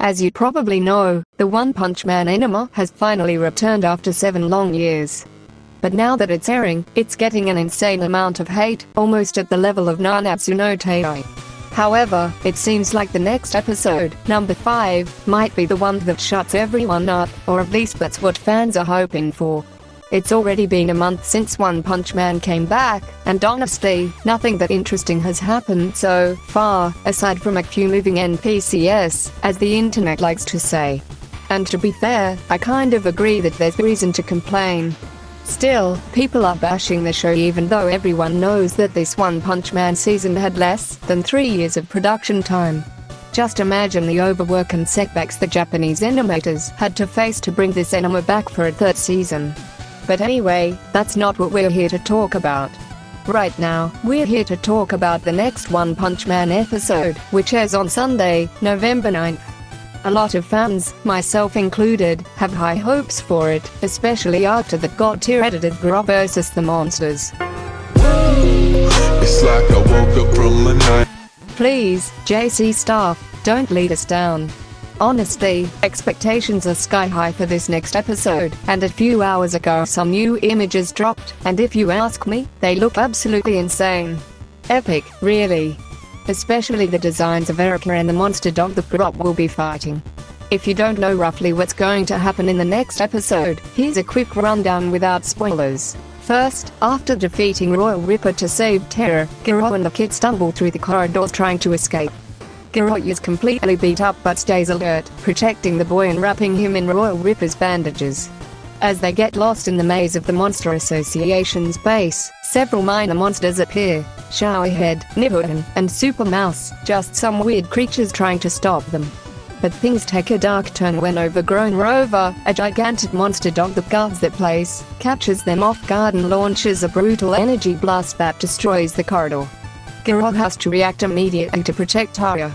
As you probably know, the One Punch Man anime has finally returned after 7 long years. But now that it's airing, it's getting an insane amount of hate, almost at the level of Nanatsu no Taizai. However, it seems like the next episode, number 5, might be the one that shuts everyone up, or at least that's what fans are hoping for. It's already been a month since One Punch Man came back, and honestly, nothing that interesting has happened so far, aside from a few moving NPCs, as the internet likes to say. And to be fair, I kind of agree that there's reason to complain. Still, people are bashing the show even though everyone knows that this One Punch Man season had less than 3 years of production time. Just imagine the overwork and setbacks the Japanese animators had to face to bring this anime back for a 3rd season. But anyway, that's not what we're here to talk about. Right now, we're here to talk about the next One Punch Man episode, which airs on Sunday, November 9th. A lot of fans, myself included, have high hopes for it, especially after the god-tier edited Goro vs. the Monsters. It's like I woke up from a night. Please, JC staff, don't lead us down. Honestly, expectations are sky high for this next episode, and a few hours ago some new images dropped, and if you ask me, they look absolutely insane. Epic, really. Especially the designs of Erica and the monster dog that Goro will be fighting. If you don't know roughly what's going to happen in the next episode, here's a quick rundown without spoilers. First, after defeating Royal Ripper to save Terror, Goro and the kid stumble through the corridors trying to escape. Goro is completely beat up but stays alert, protecting the boy and wrapping him in Royal Ripper's bandages. As they get lost in the maze of the Monster Association's base, several minor monsters appear: Showerhead, Nibbleton, and Super Mouse, just some weird creatures trying to stop them. But things take a dark turn when Overgrown Rover, a gigantic monster dog that guards that place, captures them off guard and launches a brutal energy blast that destroys the corridor. Goro has to react immediately to protect Taya.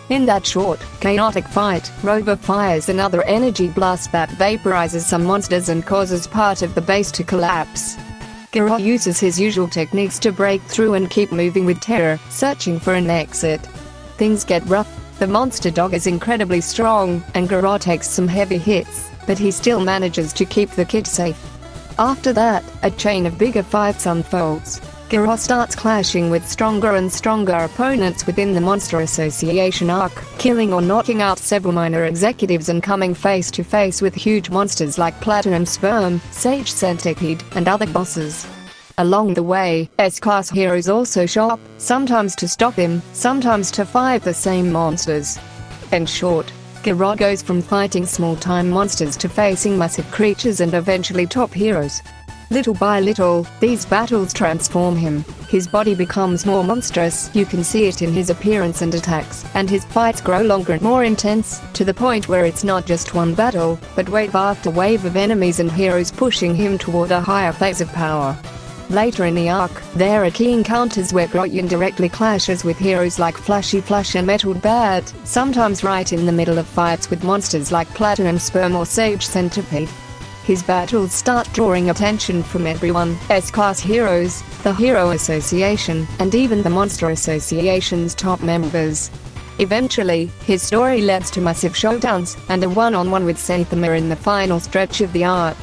In that short, chaotic fight, Rover fires another energy blast that vaporizes some monsters and causes part of the base to collapse. Goro uses his usual techniques to break through and keep moving with Terror, searching for an exit. Things get rough. The monster dog is incredibly strong, and Goro takes some heavy hits, but he still manages to keep the kid safe. After that, a chain of bigger fights unfolds. Goro starts clashing with stronger and stronger opponents within the Monster Association arc, killing or knocking out several minor executives and coming face to face with huge monsters like Platinum Sperm, Sage Centipede, and other bosses. Along the way, S-Class heroes also show up, sometimes to stop him, sometimes to fight the same monsters. In short, Goro goes from fighting small-time monsters to facing massive creatures and eventually top heroes. Little by little, these battles transform him. His body becomes more monstrous, you can see it in his appearance and attacks, and his fights grow longer and more intense, to the point where it's not just one battle, but wave after wave of enemies and heroes pushing him toward a higher phase of power. Later in the arc, there are key encounters where Goro directly clashes with heroes like Flashy Flash and Metal Bat, sometimes right in the middle of fights with monsters like Platinum Sperm or Sage Centipede. His battles start drawing attention from everyone: S-Class heroes, the Hero Association, and even the Monster Association's top members. Eventually, his story leads to massive showdowns, and a one-on-one with Saitama in the final stretch of the arc.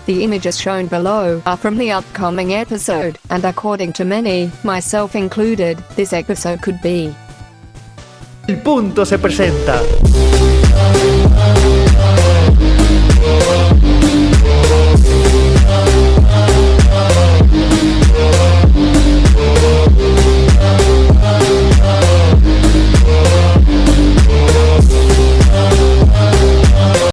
The images shown below are from the upcoming episode, and according to many, myself included, this episode could be El punto se presenta.